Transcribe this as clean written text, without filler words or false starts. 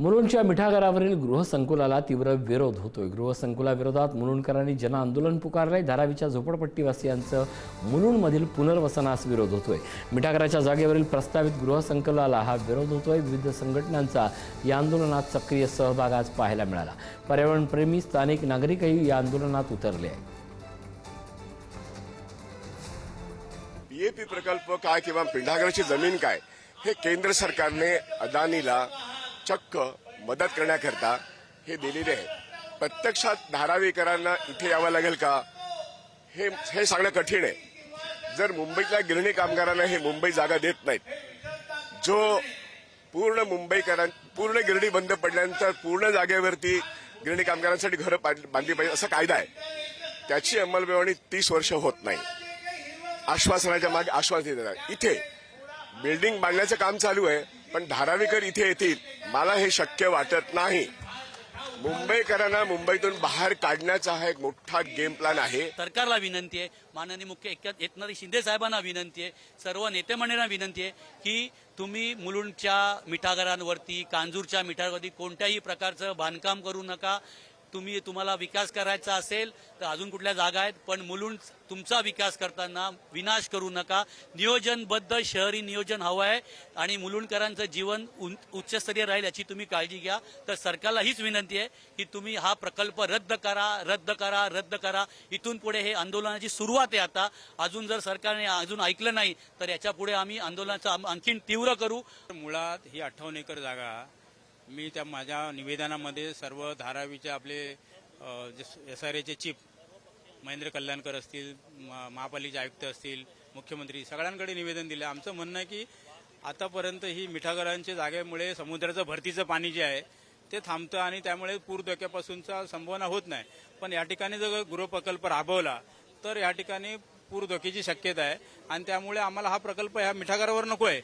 मुलुंडच्या मिठागरावरील गृहसंकुलाला तीव्र विरोध होतोय। गृहसंकुलाविरोधात मुलुंडकरांनी जनआंदोलन पुकारलंय। धारावीच्या झोपडपट्टीवासियांचं मुलुंडमधील पुनर्वसनास विरोध होतोय। मिठागराच्या जागेवरील प्रस्तावित गृहसंकुलाला हा विरोध होतोय। विविध संघटनांचा या आंदोलनात सक्रिय सहभाग आज पाहायला मिळाला। पर्यावरणप्रेमी स्थानिक नागरिकही या आंदोलनात उतरले आहेत। बीएपी प्रकल्प काय किंवा मिठागराची जमीन काय हे केंद्र सरकारने अदानीला चक्क मदत करण्याकरता हे दिलेले आहे। प्रत्यक्षात धारावीकरांना इथे यावं लागेल का हे सांगणं कठीण आहे। जर मुंबईतल्या गिरणी कामगारांना हे मुंबई जागा देत नाहीत, जो पूर्ण गिरणी बंद पडल्यानंतर पूर्ण जागेवरती गिरणी कामगारांसाठी घरं बांधली पाहिजे असा कायदा आहे, त्याची अंमलबजावणी 30 वर्ष होत नाही। आश्वासनाच्या मागे आश्वासन देतात। इथे बिल्डिंग बांधण्याचं काम चालू आहे, पण धारावीकर इथे येतील मला हे शक्य वाटत नाही। मुंबईकरांना मुंबईतून बाहेर काढण्याचा हा एक मोठा गेम प्लॅन आहे। सरकारला विनंती आहे, माननीय मुख्य एकनाथ शिंदे साहेबांना विनंती आहे, सर्व नेते मंडळींना विनंती आहे की तुम्ही मुलुंडच्या मिठागरांवरती, कांजूरच्या मिठागरांवरती कोणत्याही प्रकारचं बांधकाम करू नका। तुम्हाला विकास करायचा असेल तर अजून कुठल्या जागा आहेत, पण मुलुंड तुमचा विकास करताना विनाश करू नका। नियोजनबद्ध शहरी नियोजन हवं आहे आणि मुलुंडकरांचं जीवन उच्चस्तरीय राहील याची तुम्ही काळजी घ्या। तर सरकारला हीच विनंती आहे की तुम्ही हा प्रकल्प रद्द करा। इथून पुढे हे आंदोलनाची सुरुवात आहे। आता अजून जर सरकारने अजून ऐकलं नाही तर याच्या पुढे आम्ही आंदोलनाचं आणखीन तीव्र करू। मुळात ही 58 एकर जागा मी त्या माझ्या निवेदनामध्ये सर्व धारावीचे आपले SRAचे चीफ महेंद्र कल्याणकर असतील, महापालिकेचे आयुक्त असतील, मुख्यमंत्री सगळ्यांकडे निवेदन दिले। आमचं म्हणणं आहे की आतापर्यंत ही मिठागरांच्या जागेमुळे समुद्राचं भरतीचं पाणी जे आहे ते थांबतं आणि त्यामुळे पूर धोक्यापासूनचा संभावना होत नाही। पण या ठिकाणी जर गृहप्रकल्प राबवला तर या ठिकाणी पूर धोक्याची शक्यता आहे आणि त्यामुळे आम्हाला हा प्रकल्प ह्या मिठागरावर नको आहे।